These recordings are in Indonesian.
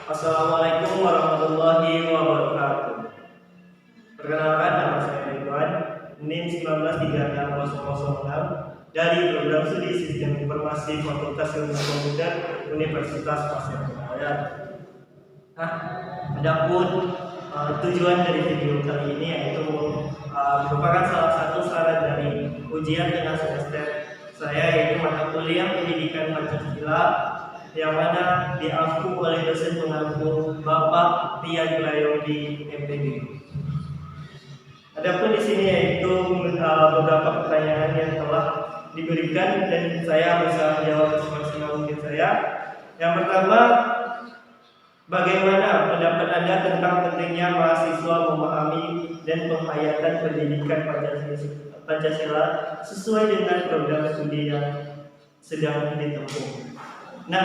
Assalamualaikum warahmatullahi wabarakatuh. Perkenalkan, nama saya Ridwan, NIM 193606 dari Program Studi Sistem Informasi Fakultas Ilmu Komputer Universitas Pasir Utara. Adapun tujuan dari video kali ini yaitu merupakan salah satu syarat dari ujian tengah semester saya, yaitu mata kuliah Pendidikan Pancasila, yang mana diampu oleh dosen pengampu Bapak Tian Prayogi MPD. Adapun di sini yaitu beberapa pertanyaan yang telah diberikan dan saya bisa jawab semaksimal mungkin saya. Yang pertama, bagaimana pendapat Anda tentang pentingnya mahasiswa memahami dan penghayatan pendidikan Pancasila sesuai dengan program studi yang sedang ditempuh? Nah,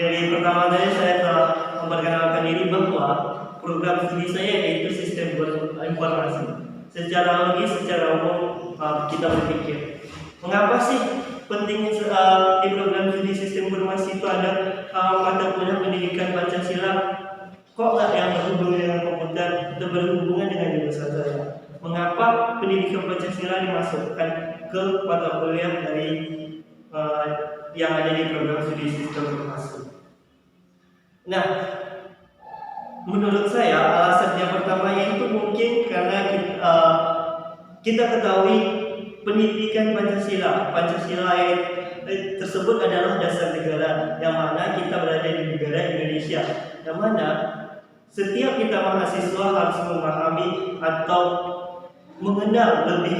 dari pertama tadi saya telah memperkenalkan diri bahwa program studi saya yaitu sistem informasi. Secara logis, secara umum kita berpikir, mengapa sih pentingnya di program studi sistem informasi itu ada mata kuliah pendidikan Pancasila? Kok nggak yang berhubungan dengan komputer atau berhubungan dengan jurusan saya? Mengapa pendidikan Pancasila dimasukkan ke mata kuliah dari yang ada di program studi sistem informasi? Nah, menurut saya alasan yang pertama itu mungkin karena kita ketahui pendidikan Pancasila tersebut adalah dasar negara, yang mana kita berada di negara Indonesia, yang mana setiap kita mahasiswa harus memahami atau mengenal lebih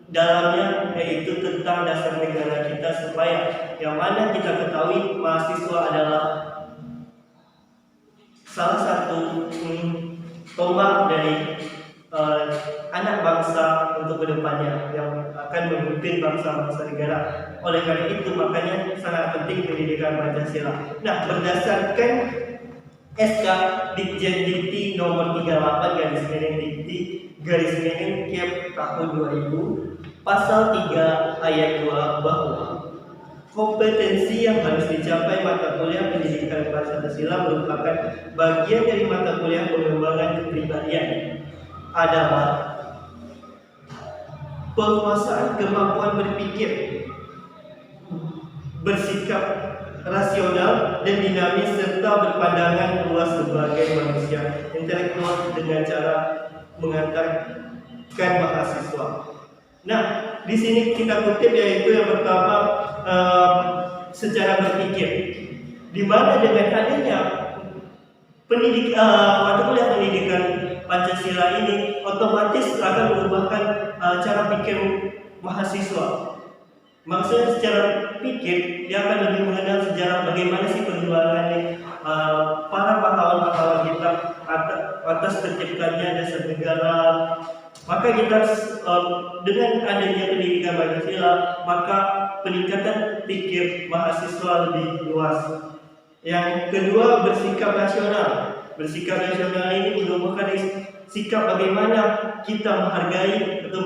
dalamnya, yaitu tentang dasar negara kita, supaya yang mana kita ketahui mahasiswa adalah salah satu tombak dari anak bangsa untuk kedepannya yang akan memimpin bangsa-bangsa negara. Oleh karena itu makanya sangat penting pendidikan Pancasila. Nah, berdasarkan SK Ditjen Dikti nomor 38/Dikti/Kep tahun 2000 pasal 3 ayat 2 bahwa kompetensi yang harus dicapai mata kuliah pendidikan Pancasila merupakan bagian dari mata kuliah pengembangan kepribadian adalah penguasaan kemampuan berpikir, bersikap rasional dan dinamis, serta berpandangan luas sebagai manusia intelektual dengan cara mengantarkan mahasiswa. Nah, di sini kita kutip yaitu yang pertama secara berpikir, di mana dengan adanya mata kuliah pendidikan Pancasila ini otomatis akan mengubahkan cara pikir mahasiswa. Maksudnya secara pikir dia akan lebih mengenal sejarah bagaimana sih perjuangannya para pahlawan-pahlawan kita atas terciptanya dasar negara. Maka kita dengan adanya pendidikan Pancasila, maka peningkatan pikir mahasiswa lebih luas. Yang kedua, bersikap rasional. Bersikap rasional ini merupakan sikap bagaimana kita menghargai atau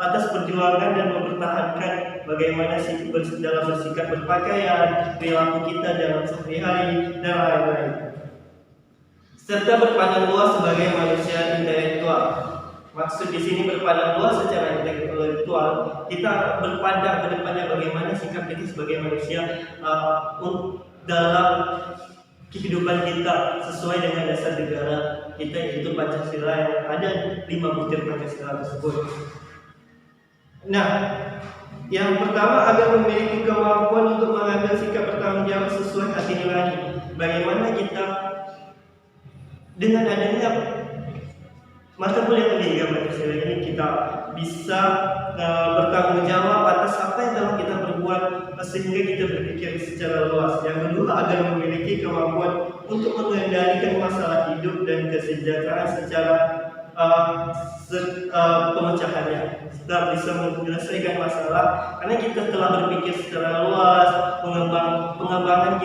atas perjuangan dan mempertahankan bagaimana dalam bersikap berpakaian, perilaku kita dalam sehari-hari, dan lain-lain. Serta berpandang luas sebagai manusia intelektual. Maksud di sini berpandang luas secara intelektual, kita berpandang ke depannya bagaimana sikap kita sebagai manusia dalam kehidupan kita sesuai dengan dasar negara kita, yaitu Pancasila, yang ada 5 butir Pancasila tersebut. Nah, yang pertama, agar memiliki kemampuan untuk mengambil sikap bertanggung jawab sesuai hati nurani. Bagaimana kita dengan adanya mata kuliah pendidikan Pancasila ini kita bisa bertanggung jawab atas apa yang telah kita perbuat, sehingga kita berpikir secara luas. Yang kedua, agar memiliki kemampuan untuk mengendalikan masalah hidup dan kesejahteraan secara pemecahannya, setelah bisa menyelesaikan masalah, karena kita telah berpikir secara luas, pengembangan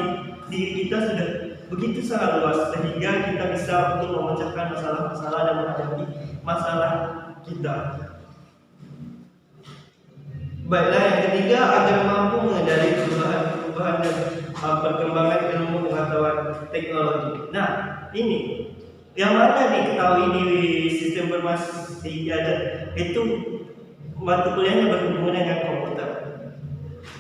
diri kita sudah begitu sangat luas, sehingga kita bisa untuk memecahkan masalah-masalah dan menghadapi masalah kita. Baiklah, yang ketiga, agar mampu mengendalikan perubahan dan perkembangan ilmu pengetahuan teknologi. Nah, ini yang mana diketahui di sistem informasi ada itu mata kuliahnya berhubungan dengan komputer.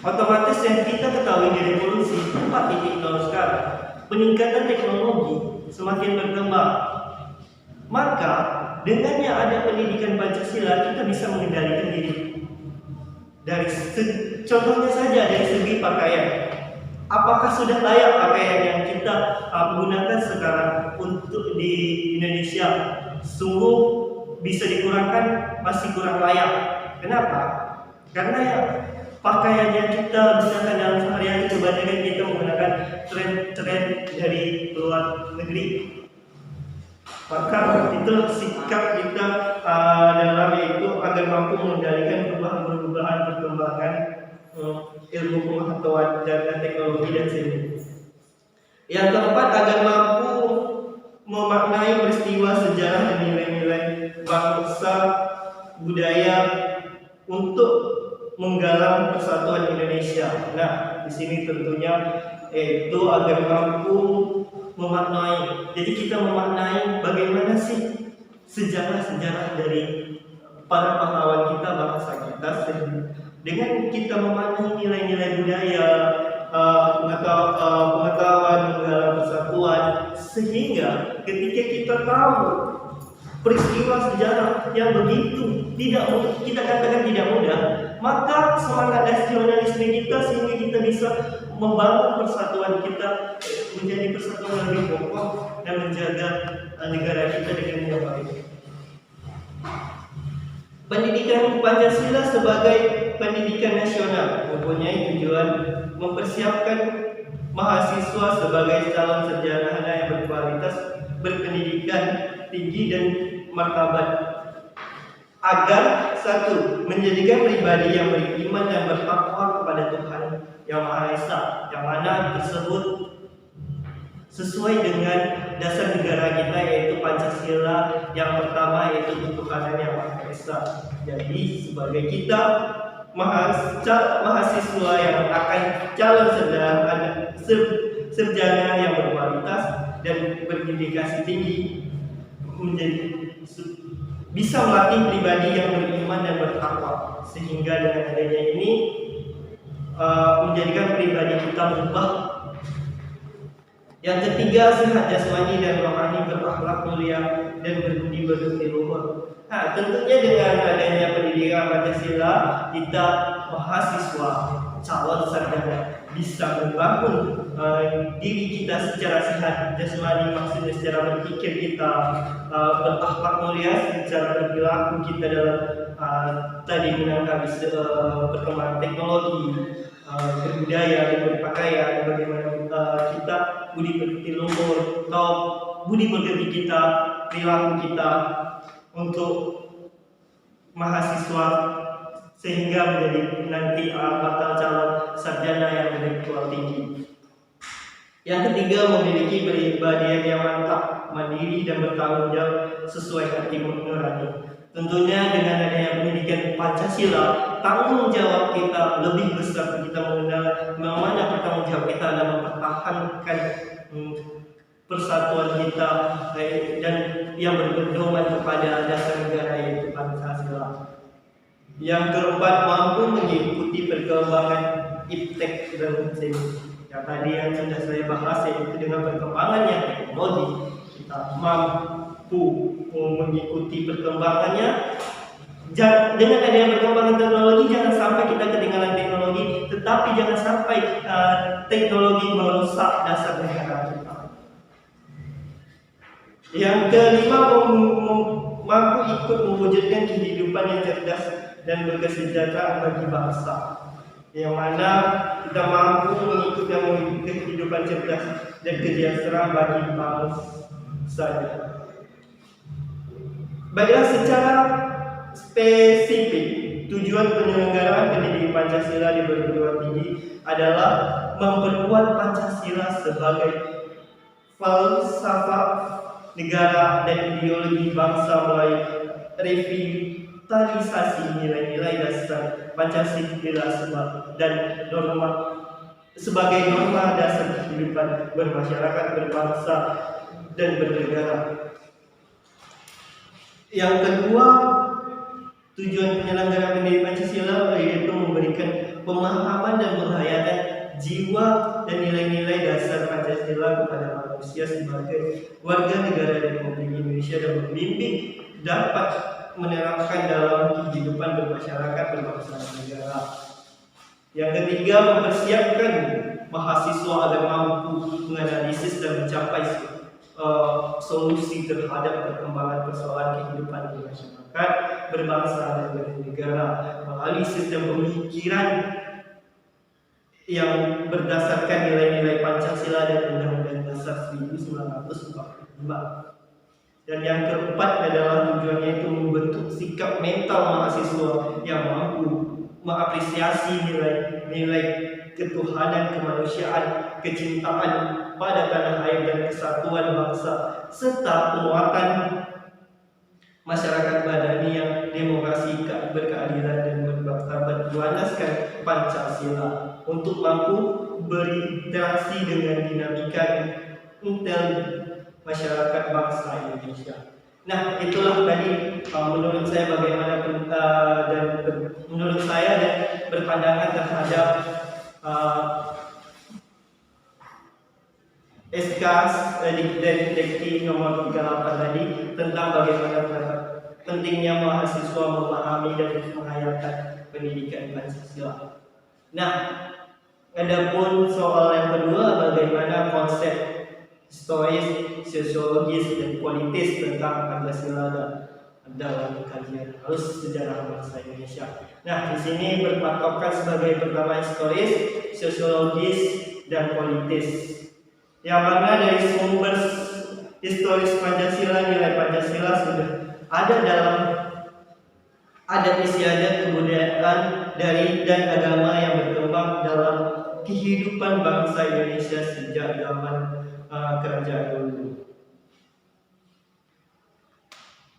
Otomatis yang kita ketahui di revolusi 4.0 sekarang, peningkatan teknologi semakin berkembang. Maka dengannya ada pendidikan Pancasila, kita bisa mengendalikan diri. Contohnya saja dari segi pakaian. Apakah sudah layak pakaian yang kita gunakan sekarang untuk di Indonesia? Sungguh bisa dikurangkan, masih kurang layak. Kenapa? Karena ya, pakaian yang kita gunakan dalam sehari-hari kebanyakan kita menggunakan tren-tren dari luar negeri. Maka itulah sikap kita dalam itu agar mampu mengendalikan perubahan perkembangan ilmu pengetahuan dan teknologi dan sains. Yang keempat, agar mampu memaknai peristiwa sejarah dan nilai-nilai bangsa budaya untuk menggalang persatuan Indonesia. Nah, di sini tentunya itu agar mampu memaknai. Jadi kita memaknai bagaimana sih sejarah-sejarah dari para pahlawan kita, bangsa kita. Dengan kita memaknai nilai-nilai budaya, pengetahuan menggalang persatuan, sehingga ketika kita tahu peristiwa sejarah yang begitu tidak mudah, kita katakan tidak mudah, maka semangat nasionalisme kita sehingga kita bisa membangun persatuan kita menjadi persatuan yang lebih kokoh dan menjaga negara kita dengan yang baik. Pendidikan Pancasila sebagai pendidikan nasional mempunyai tujuan mempersiapkan mahasiswa sebagai calon sarjana yang berkualitas, berpendidikan tinggi dan martabat, agar satu, menjadikan pribadi yang beriman dan bertakwa kepada Tuhan Yang Maha Esa, yang mana tersebut sesuai dengan dasar negara kita, yaitu Pancasila. Yang pertama yaitu ketuhanan Yang Maha Esa. Jadi sebagai kita mahasiswa yang akan calon sarjana yang berkualitas dan berdedikasi tinggi, menjadi bisa melatih pribadi yang beriman dan bertakwa, sehingga dengan adanya ini menjadikan pribadi kita berubah. Yang ketiga, sehat jasmani dan rohani, berakhlak mulia dan berbudi pekerti luhur. Nah, tentunya dengan adanya pendidikan Pancasila, kita mahasiswa calon sarjana bisa membangun diri kita secara sehat jasmani, maksudnya secara berpikir kita berakhlak mulia, secara berperilaku kita dalam tadi menanggapi perkembangan teknologi, berbudaya dan berpakaian, bagaimana kita budi pekerti luhur atau budi pekerti kita, perilaku kita untuk mahasiswa, sehingga menjadi nanti bakal calon sarjana yang intelektual tinggi. Yang ketiga, memiliki kepribadian yang mantap, mandiri dan bertanggung jawab sesuai hati nurani. Tentunya dengan adanya pendidikan Pancasila, tanggung jawab kita lebih besar. Kita mengenal bagaimana bertanggung jawab kita dalam mempertahankan persatuan kita dan yang berpedoman kepada dasar negara, yaitu Pancasila. Yang keempat, mampu mengikuti perkembangan iptek dan sains. Yang tadi yang sudah saya bahas, yaitu dengan perkembangannya teknologi, kita mampu mengikuti perkembangannya. Dengan adanya perkembangan teknologi, jangan sampai kita ketinggalan teknologi, tetapi jangan sampai teknologi merusak dasar negara kita. Yang kelima, mampu ikut mewujudkan kehidupan yang cerdas dan berkesejahteraan bagi bangsa, yang mana kita mampu mengikuti kehidupan cerdas dan kesejahteraan bagi bangsa. Baiklah, secara spesifik, tujuan penyelenggaraan pendidikan Pancasila di perguruan tinggi adalah memperkuat Pancasila sebagai falsafah negara dan ideologi bangsa melalui revitalisasi nilai-nilai dasar Pancasila dan norma sebagai norma dasar kehidupan bermasyarakat, berbangsa, dan bernegara. Yang kedua, tujuan penyelenggaraan pendiri Pancasila yaitu memberikan pemahaman dan menghayatkan jiwa dan nilai-nilai dasar Pancasila kepada manusia sebagai warga negara Republik Indonesia dan membimbing dapat menerapkan dalam kehidupan bermasyarakat, berbangsa, dan negara. Yang ketiga, mempersiapkan mahasiswa agar mampu menganalisis dan mencapai solusi terhadap perkembangan persoalan kehidupan bermasyarakat, berbangsa, dan bernegara melalui sistem pemikiran yang berdasarkan nilai-nilai Pancasila dan Undang-Undang Dasar 1945. Dan yang keempat adalah tujuannya itu membentuk sikap mental mahasiswa yang mampu mengapresiasi nilai-nilai ketuhanan, kemanusiaan, kecintaan pada tanah air dan kesatuan bangsa, serta penguatan masyarakat madani yang demokrasi, berkeadilan, dan bermartabat berlandaskan Pancasila untuk mampu berinteraksi dengan dinamika intel masyarakat bangsa Indonesia. Nah, itulah tadi menurut saya bagaimana dan menurut saya dan berpandangan terhadap SK dan Dikti nomor 38 tadi tentang bagaimana pentingnya mahasiswa memahami dan menghayatkan pendidikan Pancasila. Nah, adapun soal yang kedua, bagaimana konsep historis, sosiologis, dan politis tentang Pancasila dalam kajian arus sejarah bangsa Indonesia. Nah, di sini berpatokkan sebagai pertama historis, sosiologis, dan politis. Yang mana dari sumber historis Pancasila, nilai Pancasila sudah ada dalam adat istiadat, kebudayaan dari dan agama yang berkembang dalam kehidupan bangsa Indonesia sejak zaman kerajaan dulu.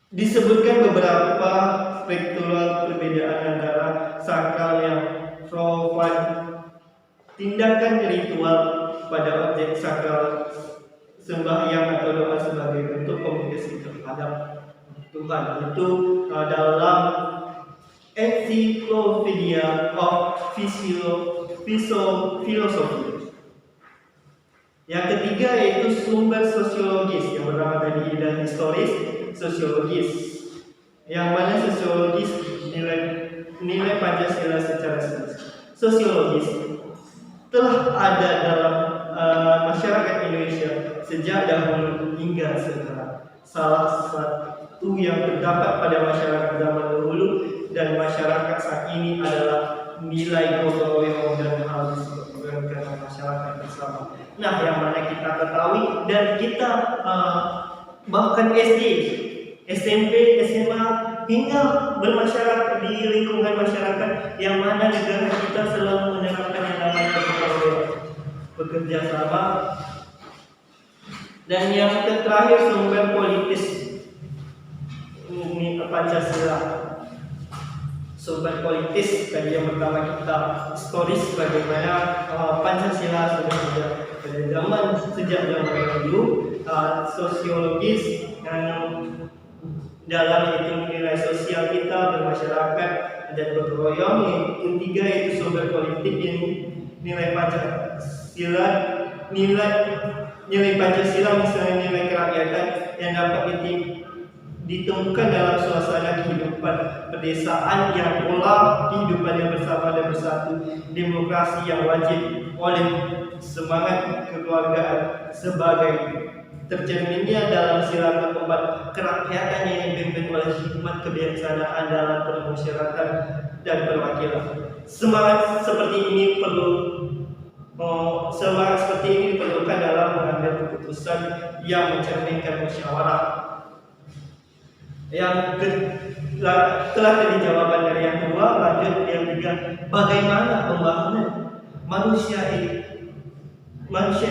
Disebutkan beberapa struktural perbedaan antara sakral yang profan, tindakan ritual pada objek sakral, sembahyang atau doa sebagai bentuk komunikasi terhadap Tuhan. Itu dalam Encyclopedia of Philosophy. Yang ketiga yaitu sumber sosiologis, yang pertama tadi dan historis, sosiologis. Yang mana sosiologis nilai Pancasila secara sosiologis telah ada dalam masyarakat Indonesia sejak dahulu hingga sekarang. Salah satu yang terdapat pada masyarakat zaman dahulu dan masyarakat saat ini adalah nilai gotong royong dan hal karena masyarakat bersama. Nah, yang mana kita ketahui dan kita bahkan SD, SMP, SMA hingga bermasyarakat di lingkungan masyarakat yang mana negara kita selalu menerapkan yang namanya gotong royong, bekerja sama. Dan yang terakhir sumber politis ini Pancasila. Sumber politis tadi yang pertama kita historis bagaimana Pancasila sudah ada pada zaman sejak zaman dahulu, sosiologis yang dalam itu nilai sosial kita bermasyarakat dan bergotong. Yang ketiga itu sumber politik yang nilai Pancasila, nilai Pancasila misalnya nilai kerakyatan yang dapat ditemukan dalam suasana kehidupan pedesaan yang pola kehidupan yang bersama dan bersatu, demokrasi yang wajib oleh semangat kekeluargaan sebagai tercerminnya dalam sila keempat kerakyatan yang dipimpin oleh hikmat kebijaksanaan dalam permusyawaratan dan perwakilan. Semangat seperti ini diperlukan dalam mengambil keputusan yang mencerminkan musyawarah. Yang telah jadi jawaban dari yang kedua, lanjut yang ketiga, bagaimana pembangunan manusia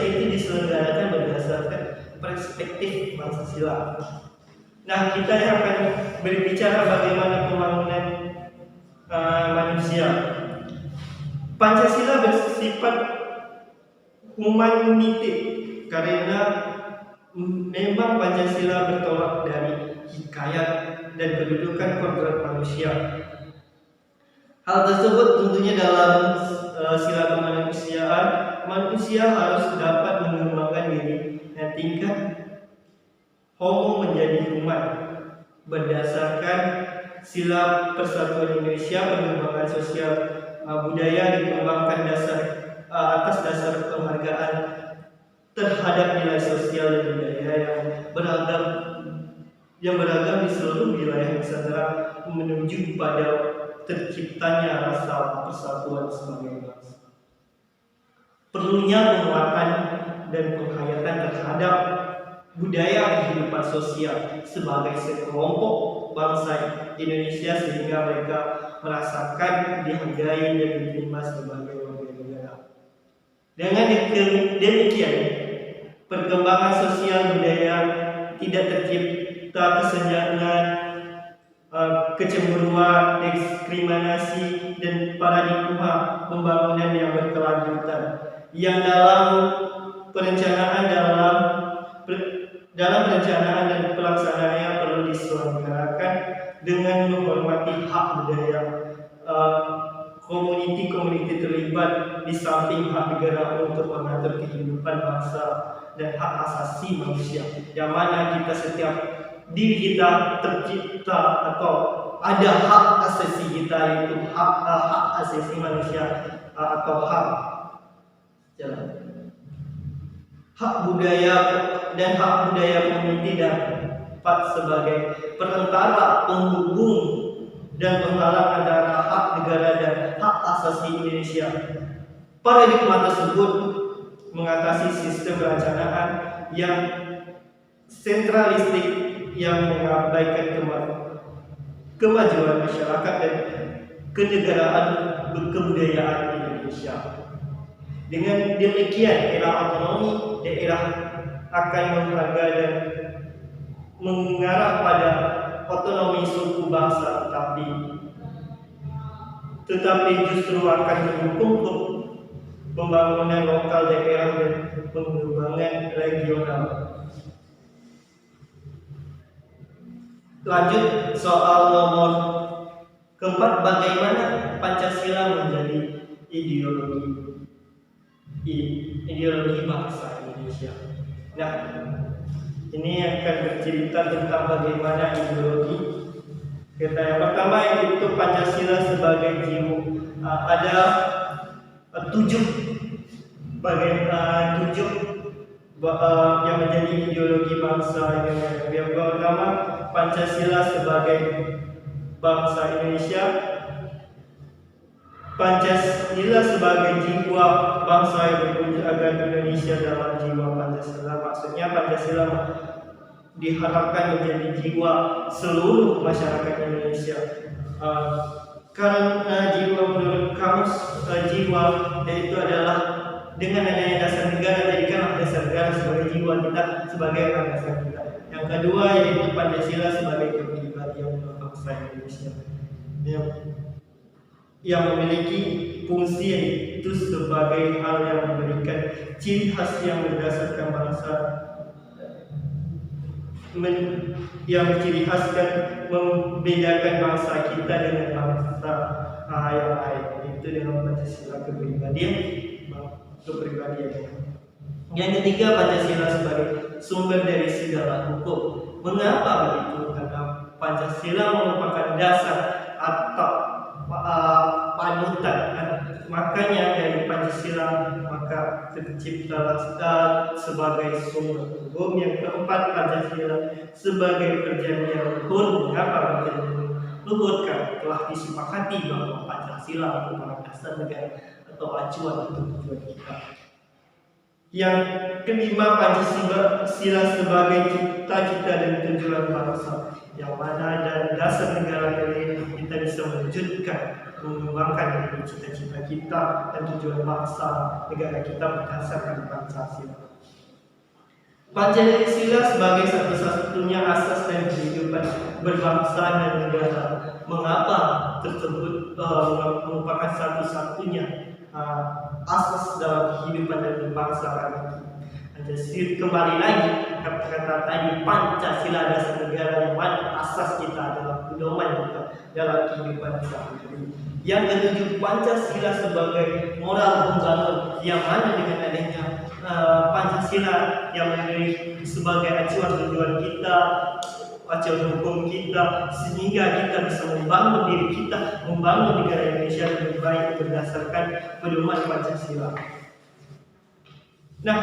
itu diselenggarakan berdasarkan perspektif Pancasila. Nah, kita akan berbicara bagaimana pembangunan manusia. Pancasila bersifat humanitik karena memang Pancasila bertolak dari hikayat dan kedudukan kodrat manusia. Hal tersebut tentunya dalam sila kemanusiaan, manusia harus dapat mengembangkan diri dan tingkat homo menjadi umat berdasarkan sila persatuan Indonesia. Pengembangan sosial budaya dikembangkan atas dasar penghargaan terhadap nilai sosial dan budaya yang beragam di seluruh wilayah Nusantara menuju pada terciptanya rasa persatuan sebagai bangsa. Perlunya penguatan dan penghayatan terhadap budaya kehidupan sosial sebagai sekelompok bangsa Indonesia sehingga mereka merasakan dihargai dan diterima sebagai warga negara. Dengan demikian, perkembangan sosial budaya tidak tercipta kesenjangan, kecemburuan, diskriminasi, dan paradigma pembangunan yang berkelanjutan yang dalam perencanaan dan pelaksanaannya perlu diselenggarakan dengan menghormati hak budaya komuniti terlibat di samping hak negara untuk mengatur kehidupan bangsa dan hak asasi manusia, yang mana setiap diri kita tercipta atau ada hak asasi kita, yaitu hak asasi manusia atau hak budaya dan hak budaya komuniti dapat sebagai perantara penghubung dan penghalang antara hak negara dan hak asasi Indonesia. Paradigma tersebut mengatasi sistem perencanaan yang sentralistik yang mengabaikan kemajuan masyarakat dan kenegaraan kebudayaan Indonesia. Dengan demikian, era otonomi daerah akan menghargai dan mengarah pada otonomi suku bangsa, tetapi justru akan mendukung pembangunan lokal daerah dan pengembangan regional. Lanjut soal nomor keempat, bagaimana Pancasila menjadi ideologi bangsa Indonesia. Nah, ini akan bercerita tentang bagaimana ideologi kita. Yang pertama yaitu Pancasila sebagai jiwa. Ada tujuh yang menjadi ideologi bangsa Indonesia. Yang pertama, Pancasila sebagai bangsa Indonesia. Pancasila sebagai jiwa bangsa yang berwujud agar Indonesia dalam jiwa Pancasila. Maksudnya Pancasila diharapkan menjadi jiwa seluruh masyarakat Indonesia. Karena jiwa menurut kamus jiwa yaitu adalah dengan adanya dasar negara, jadikanlah dasar negara sebagai jiwa kita sebagai orang dasar kita. Yang kedua yaitu Pancasila sebagai kepribadian bangsa Indonesia yang memiliki fungsi itu sebagai hal yang memberikan ciri khas yang berdasarkan bangsa, yang ciri khas dan membedakan bangsa kita dengan bangsa yang lain, itu dengan Pancasila kepribadian. Yang ketiga, Pancasila sebagai sumber dari segala hukum. Mengapa begitu? Karena Pancasila merupakan dasar atau panutan. Makanya dari Pancasila maka terciptalah sebagai sumber hukum. Yang keempat, Pancasila sebagai perjanjian luhur. Mengapa perjanjian luhur? Karena telah disepakati bahwa Pancasila merupakan dasar negara atau acuan untuk tujuan kita. Yang kelima, Pancasila sebagai cita-cita dan tujuan bangsa, yang mana dari dasar negara ini kita bisa mewujudkan, mengembangkan cita-cita kita dan tujuan bangsa negara kita berdasarkan Pancasila. Pancasila sebagai satu-satunya asas dan kehidupan berbangsa dan negara. Mengapa tersebut merupakan satu-satunya asas dalam kehidupan dan berbangsa kami? Pancasila, kembali lagi kata-kata tadi, Pancasila dasar negara, yang mana asas kita adalah pedoman kita dalam kehidupan sehari-hari. Yang ketujuh, Pancasila sebagai moral pembangun, yang mana dengan adanya Pancasila yang memberi sebagai acuan tujuan kita, acuan hukum kita, sehingga kita bisa membangun diri kita, membangun negara Indonesia lebih baik berdasarkan pedoman Pancasila. Nah,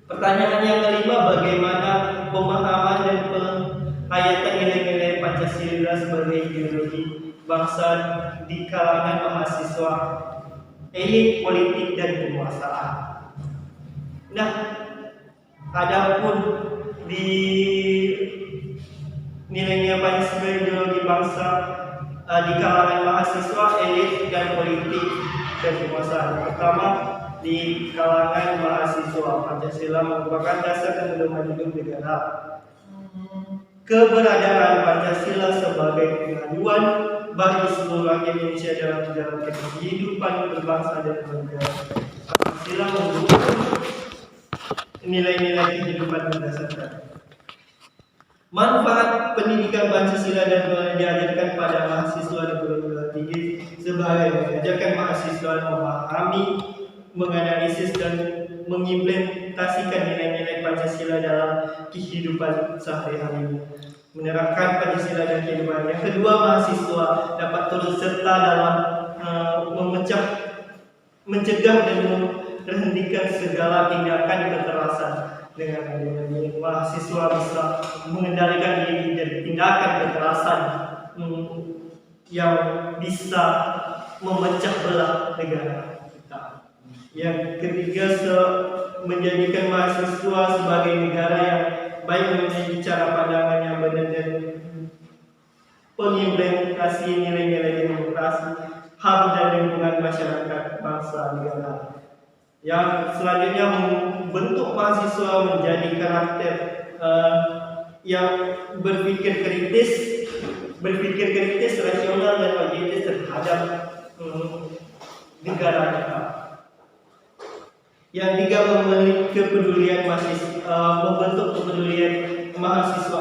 pertanyaan yang kelima, bagaimana pemahaman dan penghayatan nilai-nilai Pancasila sebagai ideologi bangsa di kalangan mahasiswa, elit politik dan penguasa. Nah, adapun di nilai-nilai Pancasila ideologi bangsa di kalangan mahasiswa, elit dan politik dan penguasa. Pertama, di kalangan mahasiswa, Pancasila merupakan dasar dan pedoman hidup negara. Keberadaan Pancasila sebagai pengaduan bagi seluruh rakyat Indonesia dalam menjalankan kehidupan berbangsa dan bernegara. Pancasila mendukung nilai-nilai kehidupan berdasarkan manfaat pendidikan Pancasila dan diajarkan pada mahasiswa di perguruan tinggi sebagai mengajarkan mahasiswa memahami, menganalisis dan mengimplementasikan nilai-nilai Pancasila dalam kehidupan sehari-hari, menerapkan Pancasila dan kehidupan. Yang kedua, mahasiswa dapat turut serta dalam mencegah dan menghentikan segala tindakan kekerasan. Dengan adanya mahasiswa bisa mengendalikan diri dari tindakan kekerasan yang bisa memecah belah negara kita. Yang ketiga, menjadikan mahasiswa sebagai negara yang baik memiliki cara pandangan yang benar dan pengimplementasi nilai-nilai demokrasi, HAM dan lingkungan masyarakat bangsa negara. Yang selanjutnya, membentuk mahasiswa menjadi karakter yang berpikir kritis, rasional dan objektif terhadap negara kita. Yang tiga, membentuk kepedulian mahasiswa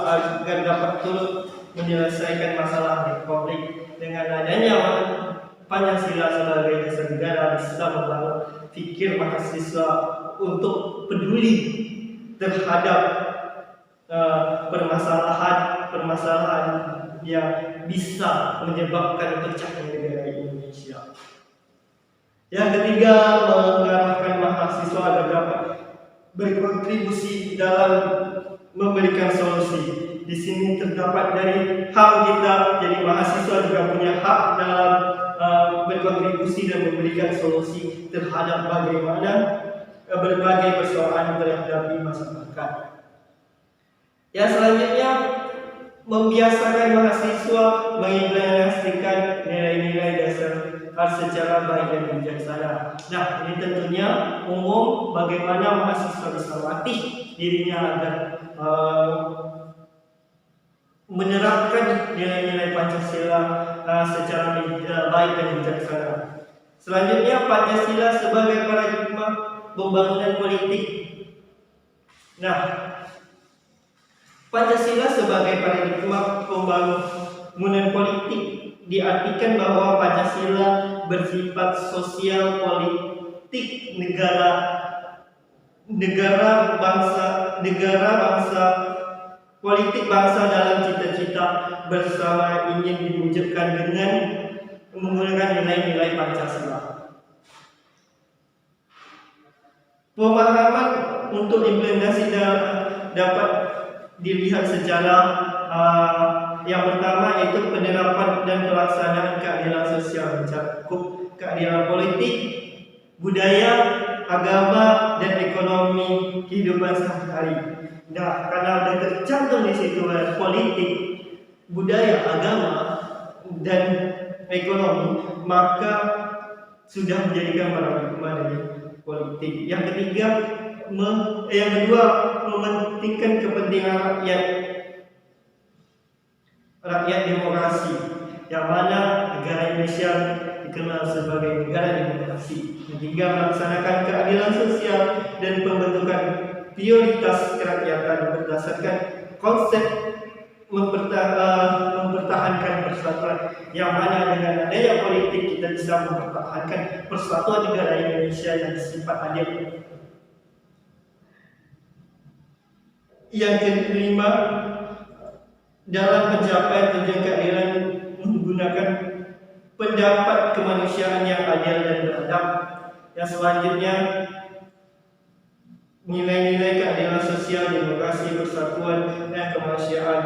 agar dapat turut menyelesaikan masalah republik. Dengan adanya Pancasila sebagai dasar negara, bisa membangun pikir mahasiswa untuk peduli terhadap permasalahan yang bisa menyebabkan pecahnya negara Indonesia. Yang ketiga, mengarahkan mahasiswa agar dapat berkontribusi dalam memberikan solusi. Di sini terdapat dari hak kita, jadi mahasiswa juga punya hak dalam berkontribusi dan memberikan solusi terhadap bagaimana berbagai persoalan terhadapi masyarakat. Yang selanjutnya, membiasakan mahasiswa mengimplementasikan nilai-nilai dasar secara baik dan bijaksana. Nah, ini tentunya umum bagaimana mahasiswa bisa melatih dirinya agar menerapkan nilai-nilai Pancasila secara baik dan bijaksana. Selanjutnya, Pancasila sebagai paradigma pembangunan politik. Nah, Pancasila sebagai paradigma pembangunan politik diartikan bahwa Pancasila bersifat sosial politik politik bangsa dalam cita-cita bersama ingin diwujudkan dengan menggunakan nilai-nilai Pancasila. Pemahaman untuk implementasi dapat dilihat secara yang pertama, yaitu penerapan dan pelaksanaan keadilan sosial, mencakup keadilan politik, budaya, agama, dan ekonomi kehidupan sehari-hari. Nah, karena ada tercantum di situ politik, budaya, agama, dan ekonomi, maka sudah menjadikan paradigma dari politik. Yang ketiga, yang kedua, mementingkan kepentingan rakyat demokrasi, yang mana negara Indonesia dikenal sebagai negara demokrasi. Ketiga, melaksanakan keadilan sosial dan pembentukan prioritas kerakyatan berdasarkan konsep mempertahankan persatuan, yang mana dengan adanya politik kita bisa mempertahankan persatuan negara Indonesia yang bersifat adil. Yang kelima, dalam pencapaian tujuan keadilan menggunakan pendapat kemanusiaan yang adil dan beradab. Yang selanjutnya, nilai-nilai keadilan sosial, demokrasi, persatuan, dan kemanusiaan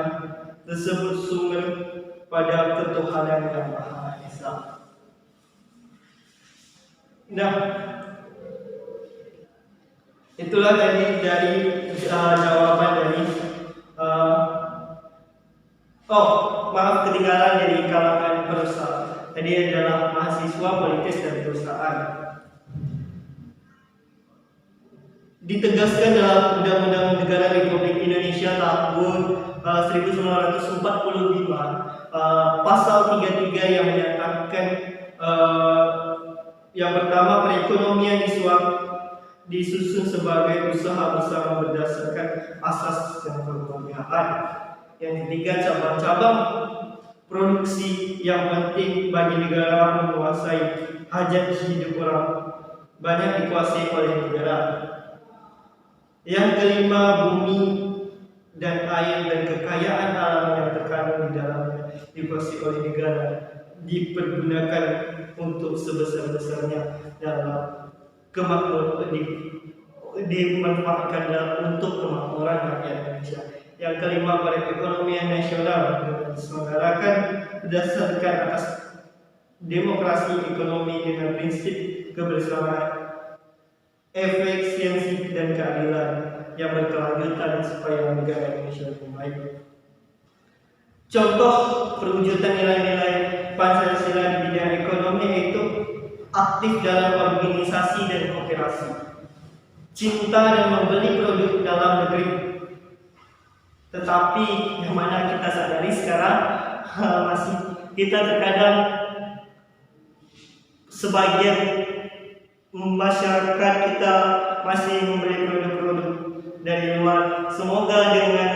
tersebut sumber pada ketuhanan yang Maha Esa. Nah, itulah dari jawaban dari ketinggalan dari kalangan perusahaan. Tadi adalah mahasiswa, politis, dan perusahaan. Ditegaskan dalam Undang-Undang Negara Republik Indonesia tahun 1945, pasal 33 yang menyatakan yang pertama, perekonomian disusun sebagai usaha bersama berdasarkan asas kekeluargaan. Yang ketiga, cabang-cabang produksi yang penting bagi negara menguasai hajat hidup orang banyak dikuasai oleh negara. Yang kelima, bumi dan air dan kekayaan alam yang terkandung di dalamnya dikuasai oleh negara, dipergunakan untuk sebesar-besarnya dalam kemakmuran, dimanfaatkan untuk kemakmuran rakyat Indonesia. Yang kelima, perekonomian nasional diselenggarakan berdasarkan atas demokrasi ekonomi dengan prinsip kebersamaan, efisiensi, dan keadilan yang berkelanjutan supaya negara Indonesia lebih baik. Contoh perwujudan nilai-nilai Pancasila di bidang ekonomi yaitu aktif dalam organisasi dan kooperasi, cinta dan membeli produk dalam negeri. Tetapi yang mana kita sadari sekarang masih kita terkadang sebagian masyarakat kita masih membeli produk-produk dari luar. Semoga dengan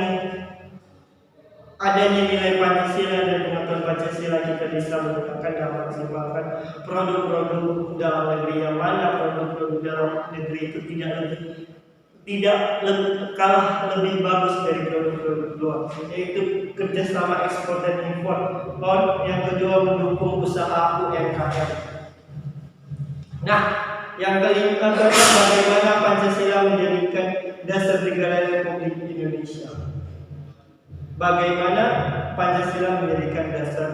adanya nilai Pancasila dan pengetahuan Pancasila kita bisa menggunakan dan maksimalkan produk-produk dalam negeri, yang mana produk-produk dalam negeri itu tidak kalah lebih bagus dari produk-produk luar, yaitu kerjasama ekspor dan impor. Yang kedua, mendukung usaha UMKM. Nah, yang kelima, bagaimana Pancasila menjadikan dasar negara Republik Indonesia. Bagaimana Pancasila menjadikan dasar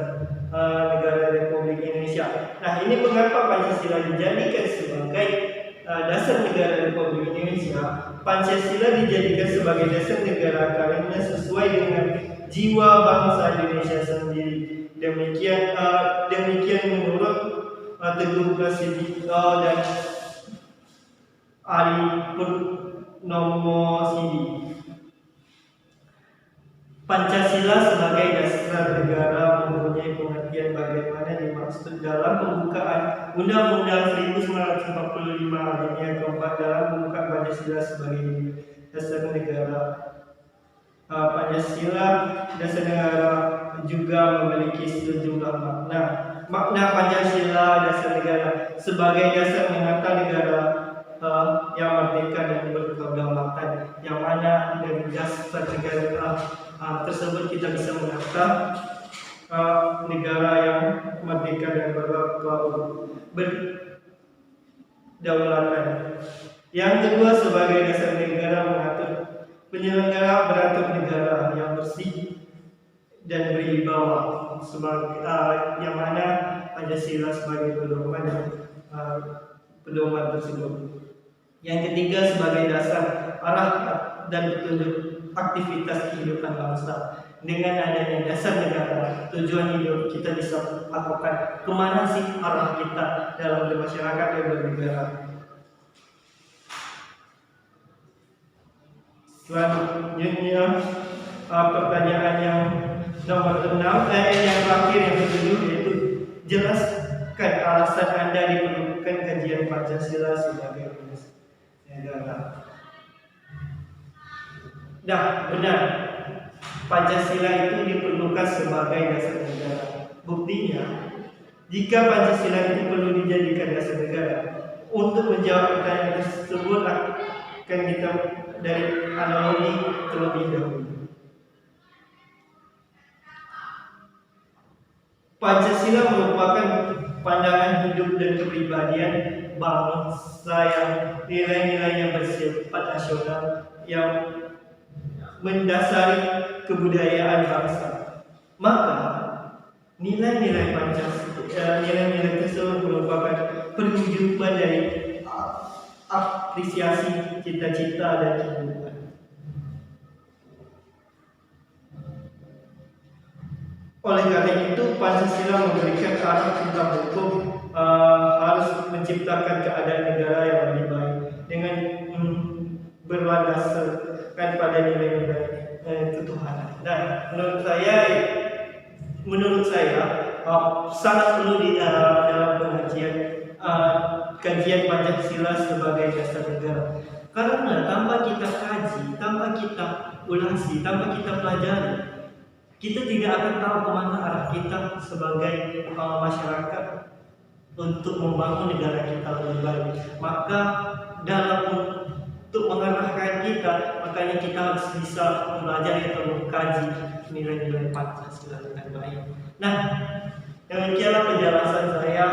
negara Republik Indonesia. Nah, ini mengapa Pancasila dijadikan sebagai dasar negara Republik Indonesia. Pancasila dijadikan sebagai dasar negara karena sesuai dengan jiwa bangsa Indonesia sendiri. Demikian menurut Teguh Prasetyo dan Ali Purnomo Sidi. Pancasila sebagai dasar negara mempunyai pengertian bagaimana dimaksud dalam pembukaan Undang-Undang 1945 alinea keempat dalam pembukaan Pancasila sebagai dasar negara. Pancasila dasar negara juga memiliki sejumlah makna. Makna Pancasila dasar negara sebagai dasar menata negara yang merdeka dan berkedaulatan, yang mana dari dasar negara tersebut kita bisa menata negara yang merdeka dan berkedaulatan. Yang kedua, sebagai dasar negara mengatur penyelenggara beratur negara yang bersih dan berwibawa, yang mana Pancasila sebagai pedoman tersebut. Yang ketiga, sebagai dasar arah dan petunjuk aktivitas kehidupan bangsa. Dengan adanya dasar negara, tujuan hidup kita bisa lakukan kemana sih arah kita dalam bermasyarakat dan bernegara. Selanjutnya pertanyaan yang nomor 6, yang terakhir yang ketujuh, yaitu jelaskan alasan Anda diperlukan kajian Pancasila sebagai negara. Nah, benar, Pancasila itu diperlukan sebagai dasar negara. Buktinya, jika Pancasila itu perlu dijadikan dasar negara, untuk menjawab pertanyaan tersebut akan kita dari analogi terlebih dahulu. Pancasila merupakan pandangan hidup dan kepribadian bangsa yang nilai-nilainya bersifat nasional yang mendasari kebudayaan bangsa. Maka nilai-nilai Pancasila, nilai-nilai tersebut merupakan perwujudan dari apresiasi cita-cita dan kehidupan. Oleh karena itu, Pancasila memberikan arah tentang hukum, harus menciptakan keadaan negara yang lebih baik dengan berlandaskan pada nilai-nilai ketuhanan. Nah, menurut saya sangat perlu di dalam pengajian kajian Pancasila sebagai dasar negara. Karena tanpa kita kaji, tanpa kita ulasi, tanpa kita pelajari, kita tidak akan tahu kemana arah kita sebagai masyarakat untuk membangun negara kita lebih baik. Maka dalam untuk mengarahkan kita, makanya kita harus bisa mempelajari atau mengkaji nilai-nilai Pancasila dengan baik. Nah, demikianlah penjelasan saya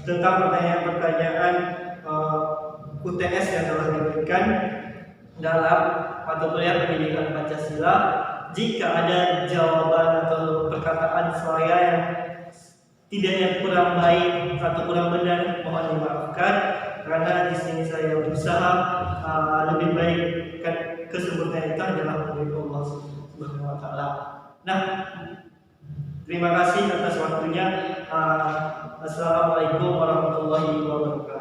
tentang pertanyaan-pertanyaan UTS yang telah diberikan dalam mata kuliah pendidikan Pancasila. Jika ada jawaban atau perkataan saya yang kurang baik atau kurang benar, mohon dimaafkan, karena di sini saya berusaha lebih baik. Kesempurnaan itu adalah milik Allah Subhanahu wa Ta'ala. Nah, terima kasih atas waktunya. Assalamualaikum warahmatullahi wabarakatuh.